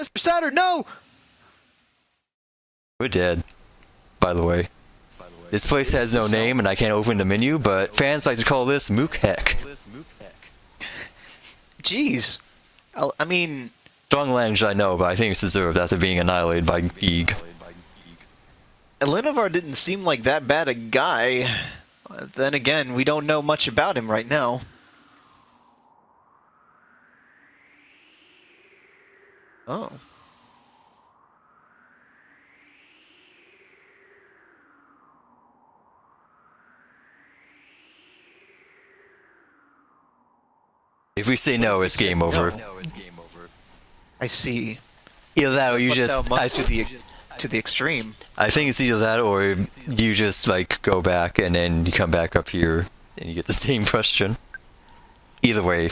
Mr. Saturn, no! We're dead, by the way. This place has no name and I can't open the menu, but fans like to call this Mook Heck. Jeez. I mean... Strong language, I know, but I think it's deserved after being annihilated by Geeg. Elenivar didn't seem like that bad a guy. Then again, we don't know much about him right now. Oh. If we say no, it's game over. I see. Either that or you just... to the extreme. I think it's either that or you just, like, go back and then you come back up here and you get the same question. Either way,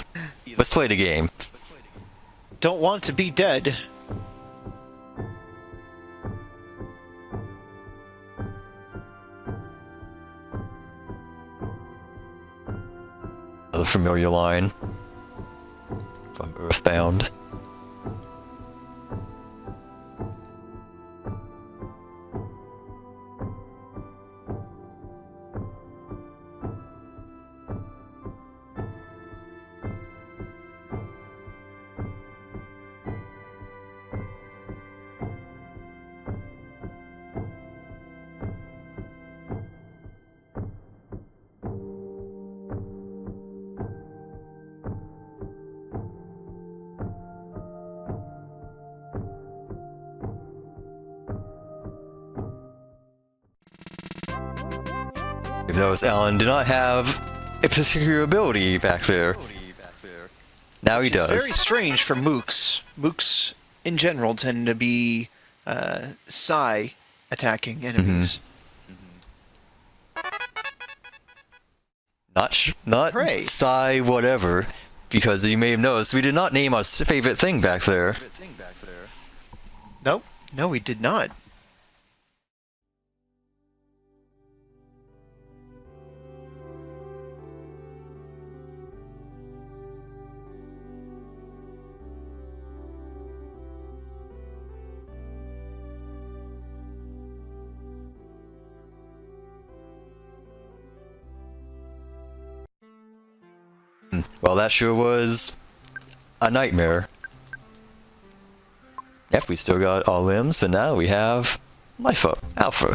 let's play the game. Don't want to be dead. Another familiar line from Earthbound. You've noticed Alan did not have a particular ability back there. Now he does. It's very strange for mooks. Mooks, in general, tend to be psi attacking enemies. Not psi whatever, because you may have noticed we did not name our favorite thing back there. Nope. No, we did not. Well, that sure was a nightmare. Yep, we still got all limbs, but now we have Life Up, Alpha.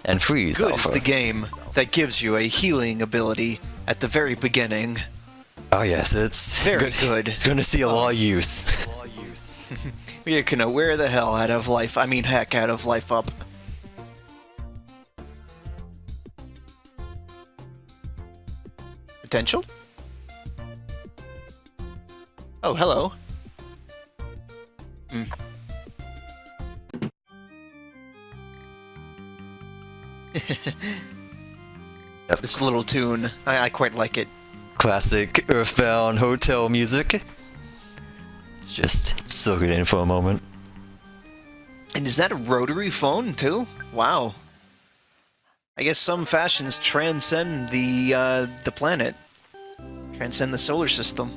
And Freeze Good Alpha. is the game that gives you a healing ability at the very beginning. Oh yes, it's very good. It's going to see a lot of use. You're gonna wear the hell out of life. I mean, heck out of Life Up. Potential? Oh, hello. Yep. This little tune, I quite like it. Classic Earthbound hotel music. Let's just soak it in for a moment. And is that a rotary phone, too? Wow. I guess some fashions transcend the planet. Transcend the solar system.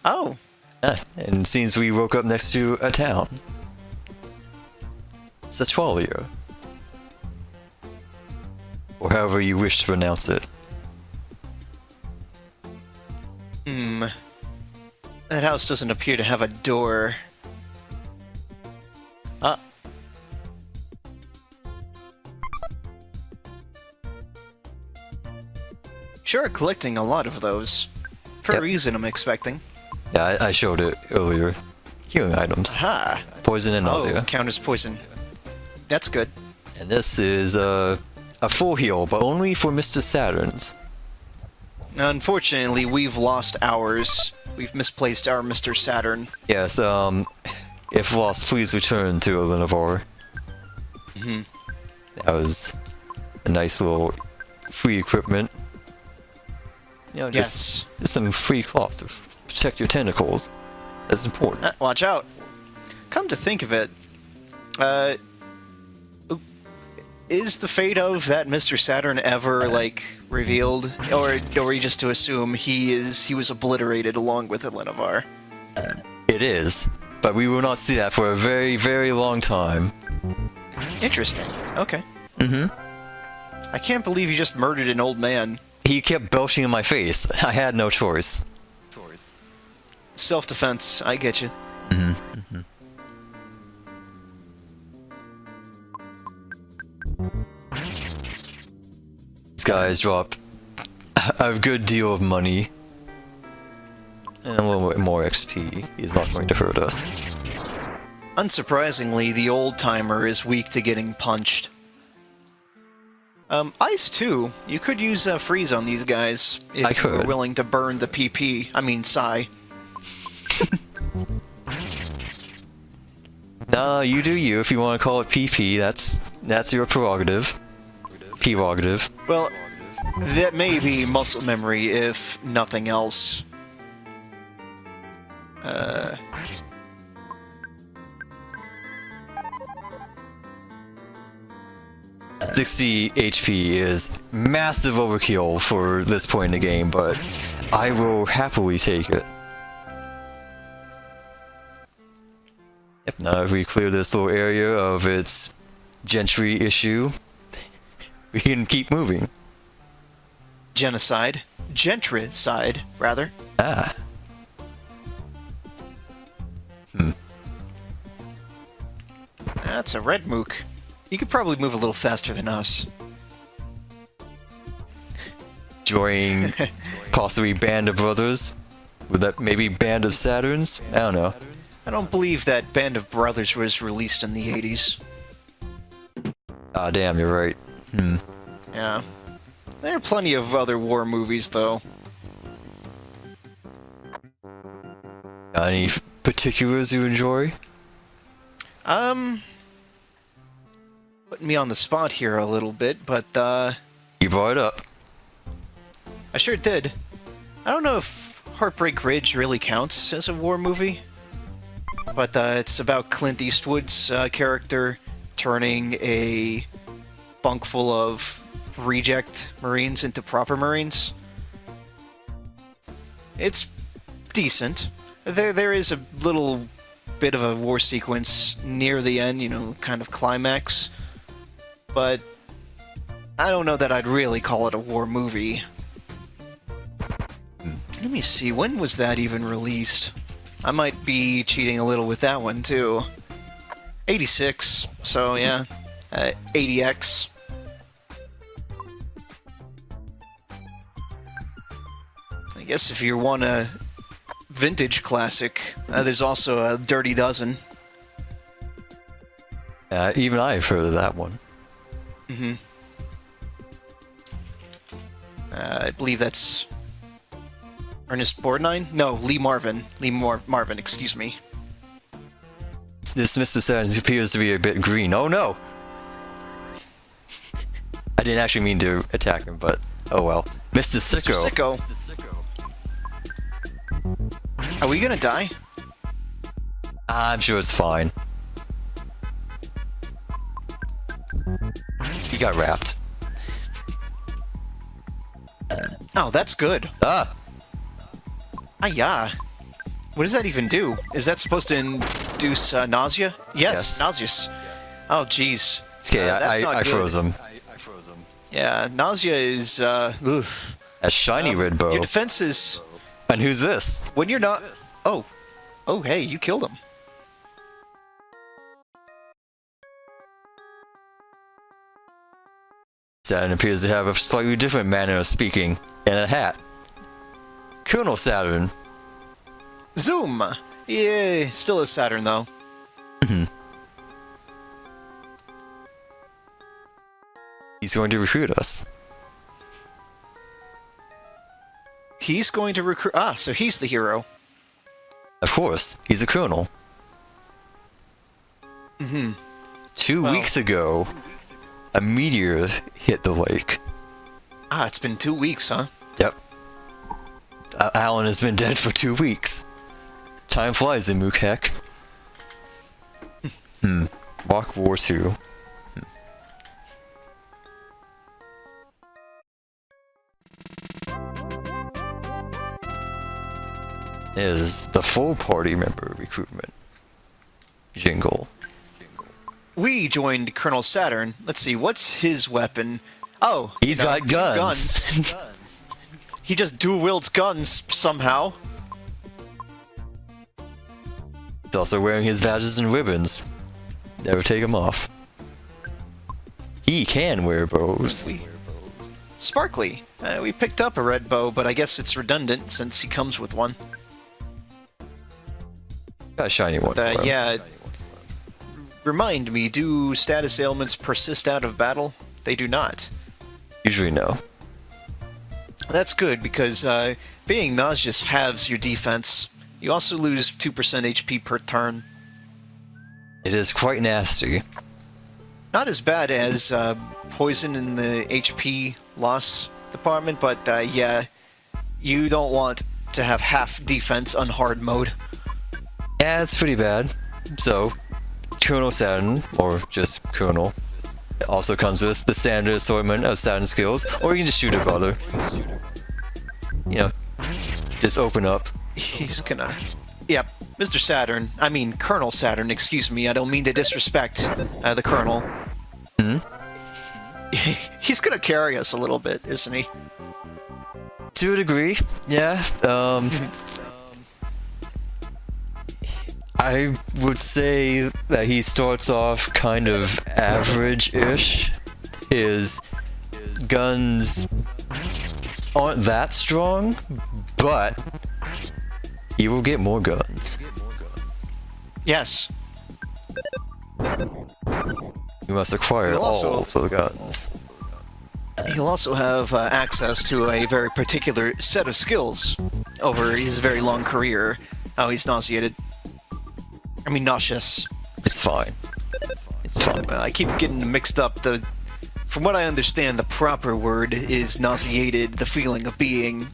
Oh. And it seems we woke up next to a town. Centralia. Or however you wish to pronounce it. That house doesn't appear to have a door. Sure, collecting a lot of those. For a reason, I'm expecting. Yeah, I showed it earlier. Healing items. Aha! Poison and nausea. Oh, counters poison. That's good. And this is a full heal, but only for Mr. Saturn's. Unfortunately, we've lost ours. We've misplaced our Mr. Saturn. Yes, if lost, please return to Elenivar. That was a nice little free equipment. You know, just some free cloth to protect your tentacles. That's important. Watch out. Come to think of it, is the fate of that Mr. Saturn ever, like, revealed? Or are we just to assume he was obliterated along with Elenavar? It is, but we will not see that for a very, very long time. Interesting. Okay. Mm-hmm. I can't believe you just murdered an old man. He kept belching in my face. I had no choice. Self-defense. I get you. Mm-hmm. These guys dropped a good deal of money. And a little bit more XP is not going to hurt us. Unsurprisingly, the old-timer is weak to getting punched. Ice, too. You could use freeze on these guys if you're willing to burn the PP. I mean, Psi. You do you. If you want to call it PP, that's your prerogative. Prerogative. Well, that may be muscle memory, if nothing else. 60 HP is massive overkill for this point in the game, but I will happily take it. Yep, now if we clear this little area of its gentry issue, we can keep moving. Genocide. Gentricide, rather. Ah. That's a red mook. He could probably move a little faster than us. Joining possibly Band of Brothers? Would that maybe Band of Saturns? I don't know. I don't believe that Band of Brothers was released in the 80s. Ah, damn, you're right. Yeah. There are plenty of other war movies, though. Got any particulars you enjoy? Putting me on the spot here a little bit, but, You brought it up. I sure did. I don't know if Heartbreak Ridge really counts as a war movie, but, it's about Clint Eastwood's, character turning a bunk full of reject Marines into proper Marines. It's decent. There is a little bit of a war sequence near the end, you know, kind of climax, but I don't know that I'd really call it a war movie. Let me see, when was that even released? I might be cheating a little with that one, too. 86, so yeah, 80X. I guess if you want a vintage classic, there's also a Dirty Dozen. Even I've heard of that one. Mm-hmm. I believe that's Ernest Borgnine? No, Lee Marvin. Marvin, excuse me. This Mr. Saturn appears to be a bit green. Oh no! I didn't actually mean to attack him, but oh well. Mr. Sicko. Mr. Sicko. Are we gonna die? I'm sure it's fine. He got wrapped. Oh, that's good. Ah! Yeah. What does that even do? Is that supposed to induce nausea? Yes, nauseous. Oh, jeez. Okay, I froze him. Yeah, nausea is, ugh. A shiny red bow. Your defense is... And who's this? When you're not... Oh. Oh, hey, you killed him. Saturn appears to have a slightly different manner of speaking, and a hat. Colonel Saturn. Zoom! Yeah, still is Saturn, though. He's going to recruit us. He's going to recruit... Ah, so he's the hero. Of course, he's a colonel. 2 weeks ago, a meteor hit the lake. Ah, it's been 2 weeks, huh? Yep. Alan has been dead for 2 weeks. Time flies in Mook-Heck. Walk War 2. is the full party member recruitment jingle. We joined Colonel Saturn. Let's see, what's his weapon? Oh, He's got guns. He just dual wields guns somehow. He's also wearing his badges and ribbons. Never take them off. He can wear bows. Sparkly. We picked up a red bow, but I guess it's redundant since he comes with one. Got a shiny one. For him. Yeah. Remind me, do status ailments persist out of battle? They do not. Usually no. That's good, because being nauseous halves your defense. You also lose 2% HP per turn. It is quite nasty. Not as bad as poison in the HP loss department, but yeah, you don't want to have half defense on hard mode. Yeah, it's pretty bad. So, Colonel Saturn, or just Colonel, also comes with the standard assortment of Saturn skills, or you can just shoot a brother. You know, just open up. He's gonna... Yep, Mr. Saturn, I mean Colonel Saturn, excuse me, I don't mean to disrespect the Colonel. Hmm? He's gonna carry us a little bit, isn't he? To a degree, yeah. I would say that he starts off kind of average-ish. His guns aren't that strong, but he will get more guns. Yes. You must acquire also- all of the guns. He'll also have access to a very particular set of skills over his very long career. Oh, he's nauseated. I mean, nauseous. It's fine. It's fine. I keep getting mixed up. From what I understand, the proper word is nauseated, the feeling of being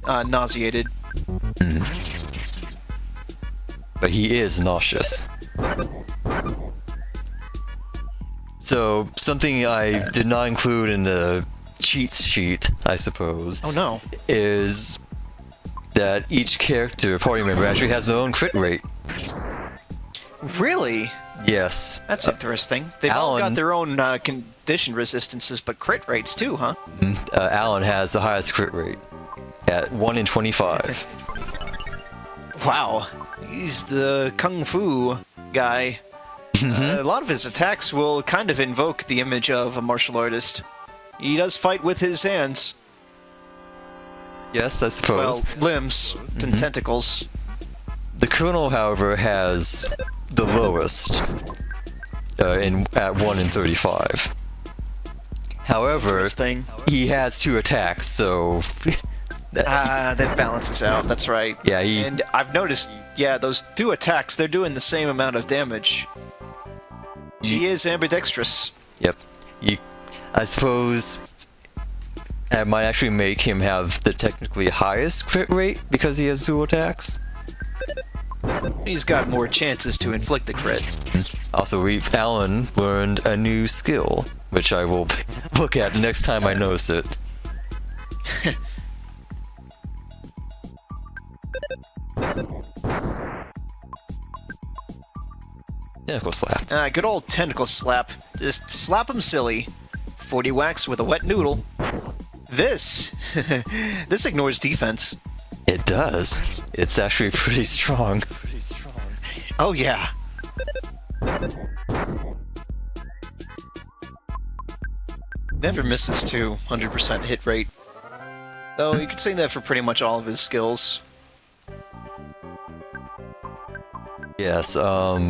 nauseated. But he is nauseous. So, something I did not include in the cheat sheet, I suppose, Oh no. is that each character, party member, actually has their own crit rate. Really? Yes. That's interesting. They've all got Alan- their own condition resistances, but crit rates too, huh? Alan has the highest crit rate at 1 in 25. Wow. He's the kung fu guy. A lot of his attacks will kind of invoke the image of a martial artist. He does fight with his hands. Yes, I suppose. Well, limbs and tentacles. The Colonel, however, has the lowest at 1 in 35. However, Interesting. he has 2 attacks, so That balances out. That's right. Yeah, And I've noticed, yeah, those 2 attacks, they're doing the same amount of damage. He is ambidextrous. Yep. I suppose that might actually make him have the technically highest crit rate because he has dual attacks. He's got more chances to inflict the crit. Also, Alan learned a new skill, which I will look at next time I notice it. Tentacle slap. Good old tentacle slap. Just slap him silly. 40 whacks with a wet noodle. This ignores defense. It does. It's actually pretty strong. Oh yeah. Never misses too. 100% hit rate. Though you could say that for pretty much all of his skills. Yes, I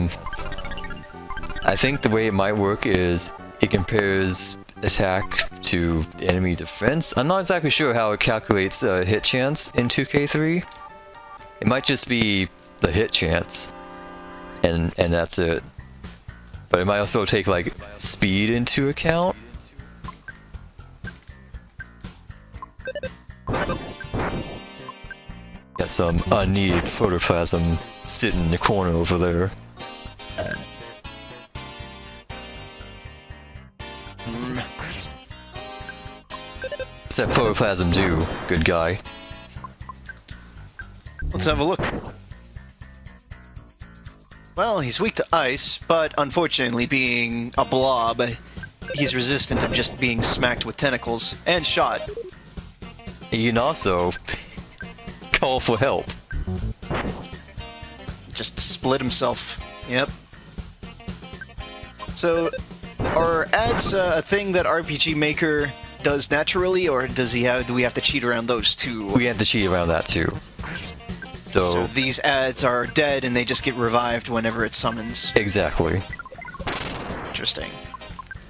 think the way it might work is it compares attack to enemy defense. I'm not exactly sure how it calculates hit chance in 2K3. It might just be the hit chance, and that's it. But it might also take like speed into account. Got some unneeded protoplasm sitting in the corner over there. What's that protoplasm do, good guy? Let's have a look. Well, he's weak to ice, but unfortunately, being a blob, he's resistant to just being smacked with tentacles and shot. You can also call for help. Just split himself. Yep. So, are ads a thing that RPG Maker does naturally, or do we have to cheat around those too? We have to cheat around that too. So these ads are dead and they just get revived whenever it summons. Exactly. Interesting.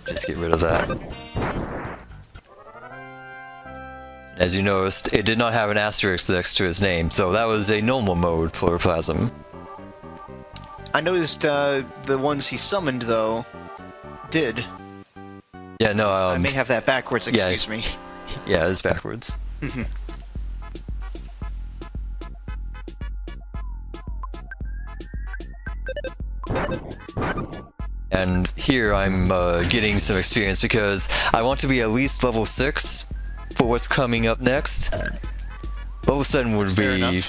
Just get rid of that. As you noticed, it did not have an asterisk next to his name, so that was a normal mode for Plasm. I noticed the ones he summoned, though, did. Yeah, no, I may have that backwards, excuse me. Yeah, it's backwards. And here I'm getting some experience because I want to be at least level 6 for what's coming up next. Level 7 would be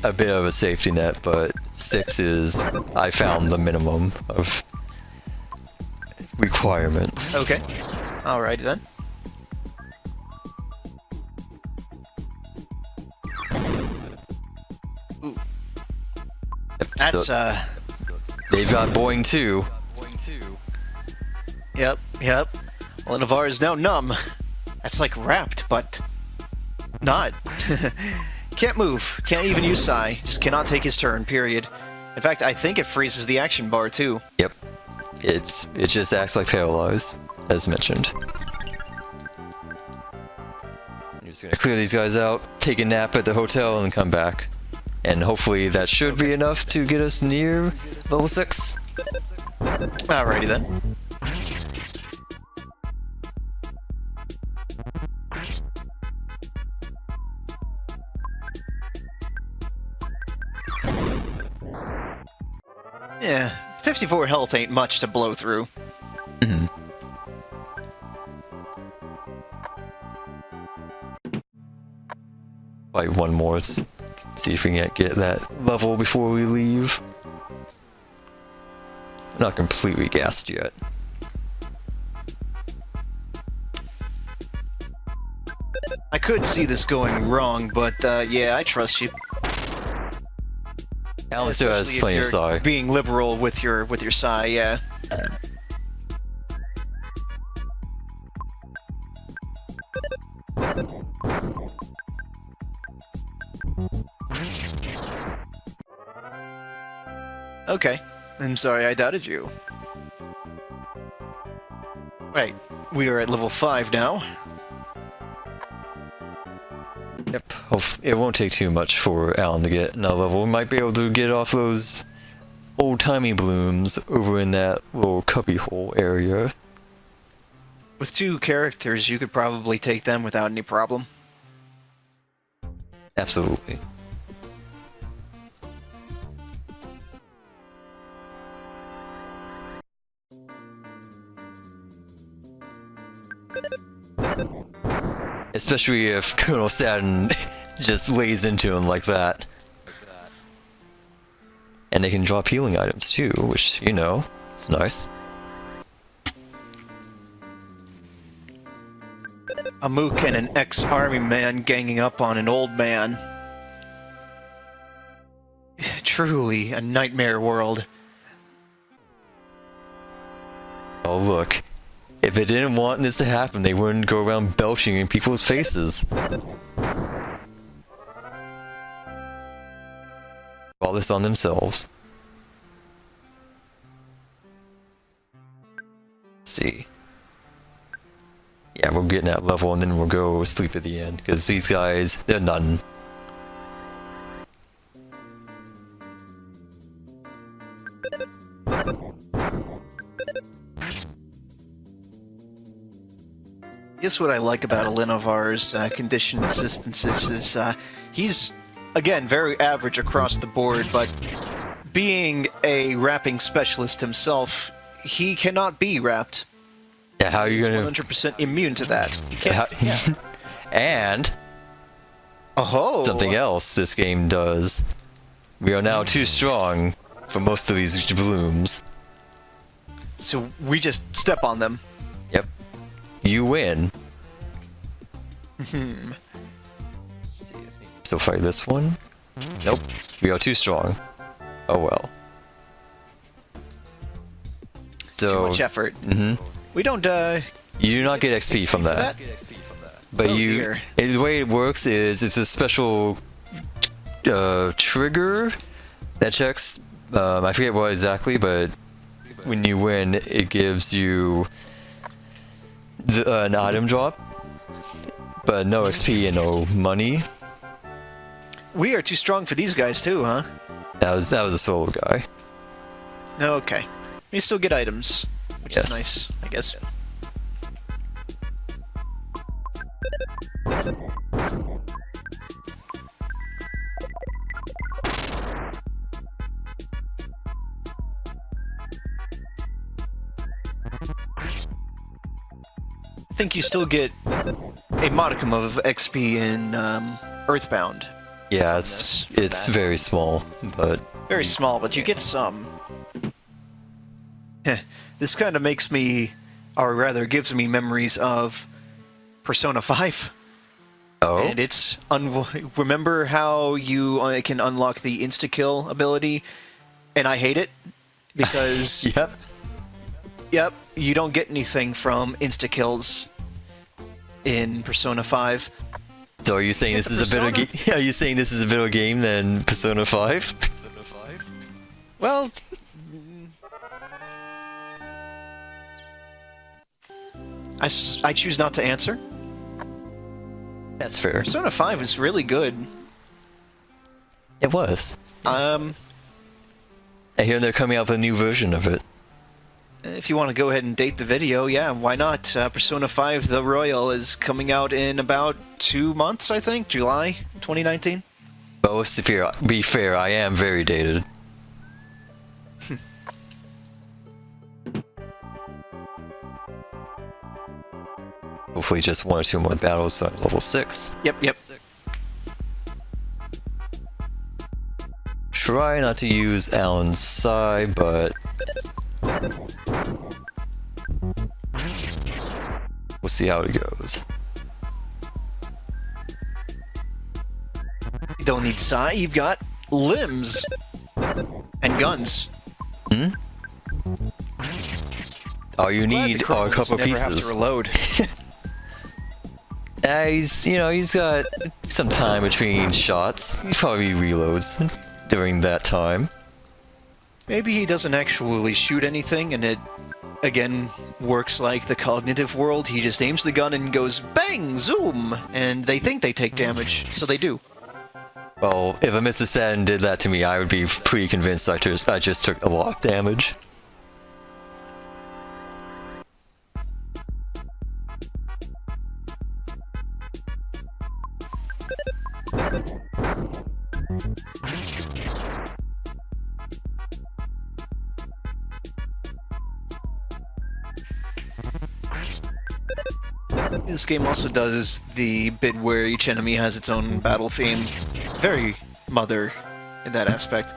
a bit of a safety net, but 6 is, I found, the minimum of requirements. Okay. Alrighty then. Ooh. That's, They've got Boing 2. Yep. Well, Navarre is now numb. That's like wrapped, but not. Can't move. Can't even use Psy. Just cannot take his turn, period. In fact, I think it freezes the action bar, too. Yep. It just acts like paralyzed, as mentioned. I'm just gonna clear these guys out, take a nap at the hotel, and come back. And hopefully that should be enough to get us near level 6. Alrighty then. Yeah, 54 health ain't much to blow through. Probably one more. See if we can get that level before we leave. Not completely gassed yet. I could see this going wrong, but yeah, I trust you. Alan still has Especially plenty of if you're Psy. being liberal with your Psy, yeah. Okay, I'm sorry I doubted you. Right, we are at level 5 now. Yep. It won't take too much for Alan to get another level. We might be able to get off those old-timey blooms over in that little cubbyhole area. With 2 characters, you could probably take them without any problem. Absolutely. Especially if Colonel Saturn just lays into him like that. And they can drop healing items too, which, you know, it's nice. A mook and an ex-army man ganging up on an old man. Truly a nightmare world. Oh look, if they didn't want this to happen, they wouldn't go around belching in people's faces. All this on themselves. Let's see. Yeah, we're getting that level and then we'll go sleep at the end, because these guys, they're nothing. Guess what I like about Alinovar's condition resistances is he's, again, very average across the board, but being a wrapping specialist himself, he cannot be wrapped. Yeah, how are you He's gonna... 100% immune to that. He can't, yeah. And Oh, something else this game does. We are now too strong for most of these blooms. So we just step on them. Yep. You win. So fight this one. Nope. We are too strong. Oh well. So Too much effort. We don't. you do not get XP from that. But Oh, you, dear. the way it works is it's a special trigger that checks. I forget what exactly, but when you win, it gives you an item drop, but no XP and no money. We are too strong for these guys too, huh? That was a solo guy. Okay. We still get items, which Yes. is nice, I guess. I think you still get a modicum of XP in Earthbound. Yeah, this, it's that. very small, but Very small, but you get some. This kind of makes me, or rather gives me memories of Persona 5. oh, And it's remember how you can unlock the insta-kill ability, and I hate it because yep. yep, you don't get anything from insta-kills in Persona 5. So are you saying this It's is a a better game? Persona. Are you saying this is a better game than Persona 5? Well, I choose not to answer. That's fair. Persona 5 is really good. It was. Um, I hear they're coming out with a new version of it. if you want to go ahead and date the video, yeah, why not? Persona 5 The Royal is coming out in about 2 months, I think, July 2019. But let's be fair, I am very dated. Hopefully just 1 or 2 more battles so I'm level 6. Yep. Try not to use Alan's Sai, but... we'll see how it goes. You don't need Sai, you've got limbs and guns. All you Glad the need are a Chronos couple never have pieces. to reload. He's got some time between shots. He probably reloads during that time. Maybe he doesn't actually shoot anything, and it, again, works like the cognitive world. He just aims the gun and goes bang, zoom, and they think they take damage, so they do. Well, if a Mr. Saturn did that to me, I would be pretty convinced I just took a lot of damage. This game also does the bit where each enemy has its own battle theme. Very Mother in that aspect.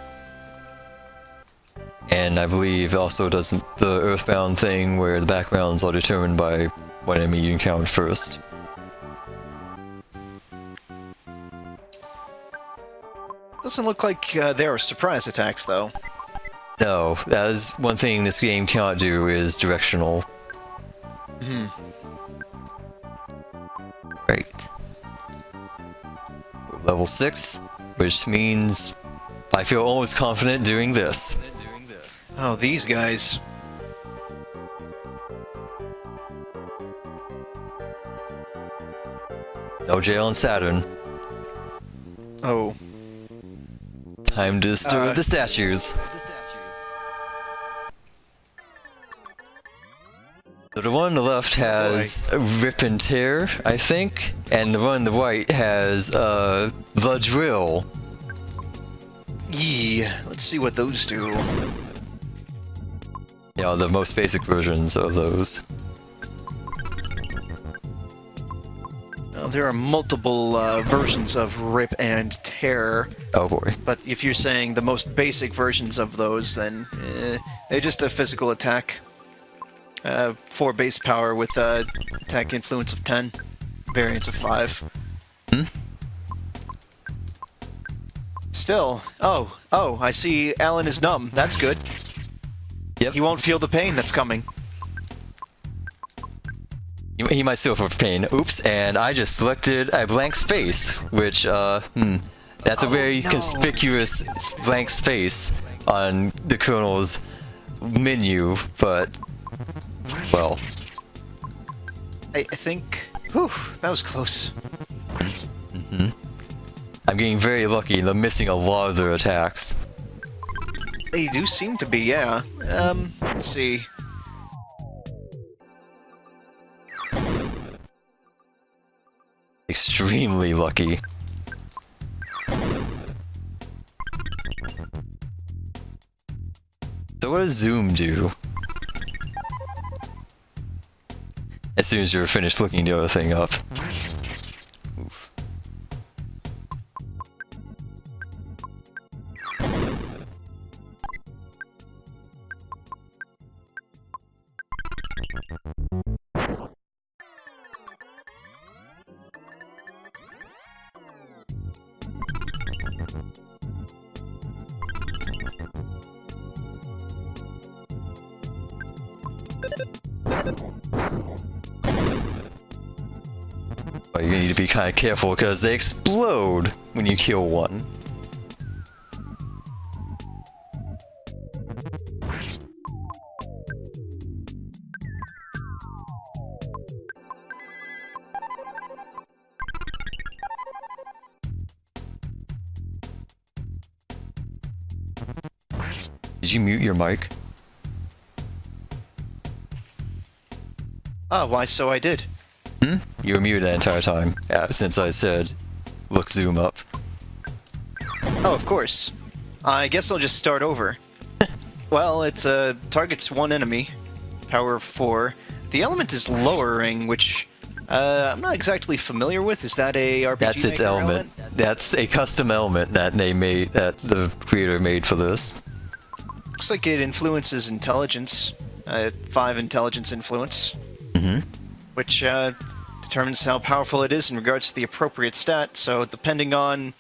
And I believe it also does the Earthbound thing where the backgrounds are determined by what enemy you encounter first. Doesn't look like there are surprise attacks, though. No, that is one thing this game cannot do is directional. Right. Level 6, which means I feel almost confident doing this. Oh, these guys. No jail on Saturn. Oh. Time to disturb the statues. So the one on the left has Rip and Tear, I think, and the one on the right has the Drill. Yee. Let's see what those do. You know, the most basic versions of those. Well, there are multiple versions of Rip and Tear, Oh boy. but if you're saying the most basic versions of those, then they're just a physical attack. 4 base power with attack influence of 10, variance of 5. Still, oh, I see Alan is numb. That's good. Yep. He won't feel the pain that's coming. He might still feel pain. Oops, and I just selected a blank space, which, that's a very conspicuous blank space on the Colonel's menu, but, well. I think... Whew, that was close. I'm getting very lucky and I'm missing a lot of their attacks. They do seem to be, yeah. Let's see. Extremely lucky. So what does Zoom do? As soon as you're finished looking the other thing up. Oof. Oh, you need to be kind of careful because they explode when you kill one. Did you mute your mic? Oh, why, so I did. You were muted that entire time, since I said, look Zoom up. Oh, of course. I guess I'll just start over. Well, it's targets 1 enemy, power 4. The element is lowering, which I'm not exactly familiar with. Is that a RPG That's its Maker element. That's a custom element that they made, that the creator made for this. Looks like it influences intelligence. 5 intelligence influence. Which determines how powerful it is in regards to the appropriate stat. So depending on...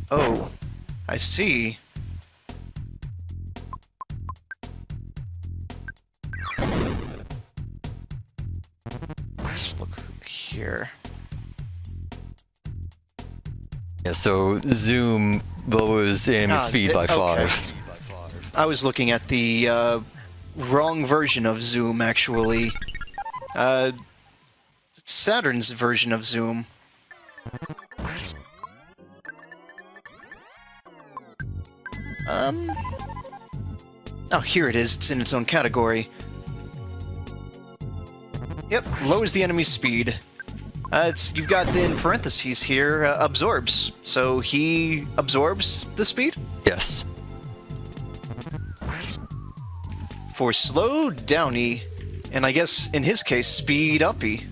Oh, I see. Let's look here. Yeah, so Zoom lowers enemy speed by 5. Okay. I was looking at the wrong version of Zoom, actually. Saturn's version of Zoom. Oh, here it is. It's in its own category. Yep, lowers the enemy's speed. You've got in parentheses here, absorbs. So he absorbs the speed? Yes. For slow downy, and I guess in his case, speed uppy.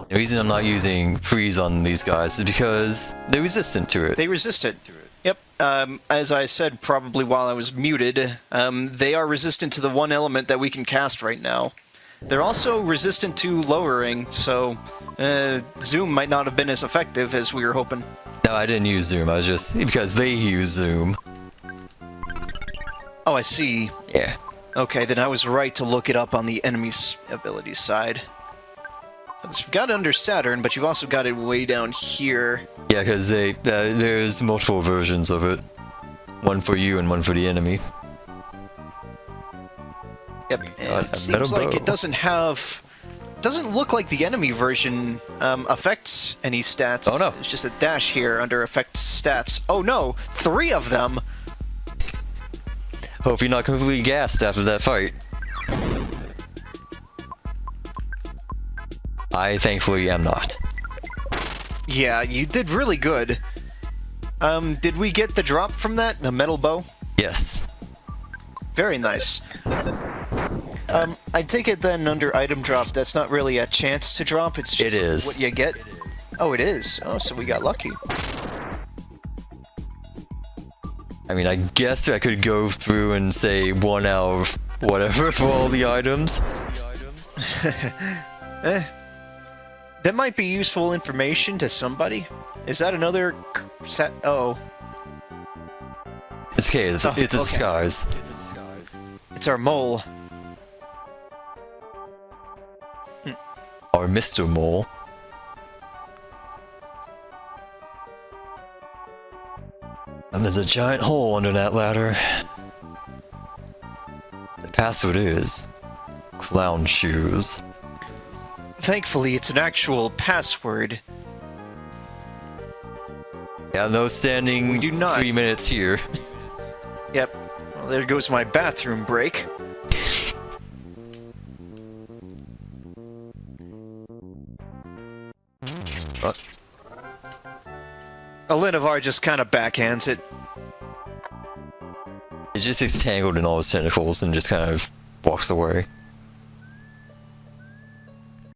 The reason I'm not using freeze on these guys is because they're resistant to it. They resist it. Yep. As I said, probably while I was muted, they are resistant to the one element that we can cast right now. They're also resistant to lowering, so Zoom might not have been as effective as we were hoping. No, I didn't use Zoom. I was just because they use Zoom. Oh, I see. Yeah. Okay, then I was right to look it up on the enemy's abilities side. You've got it under Saturn, but you've also got it way down here. Yeah, because there's multiple versions of it. One for you and one for the enemy. Yep, and it seems like it doesn't have... Doesn't look like the enemy version affects any stats. Oh no. It's just a dash here under affects stats. Oh no! 3 of them! Hope you're not completely gassed after that fight. I thankfully am not. Yeah, you did really good. Did we get the drop from that? The metal bow? Yes. Very nice. I take it then under item drop, that's not really a chance to drop, it's just It is. what you get? Oh, it is. Oh, so we got lucky. I mean, I guess I could go through and say 1 out of whatever for all the items. That might be useful information to somebody. Is that another set? Oh. It's okay, it's a Okay. disguise. It's our mole. Or Mr. Mole. And there's a giant hole under that ladder. The password is clown shoes. Thankfully, it's an actual password. Yeah, no standing We do not. 3 minutes here. Yep. Well, there goes my bathroom break. Alinavar just kind of backhands it. It just gets tangled in all his tentacles and just kind of walks away.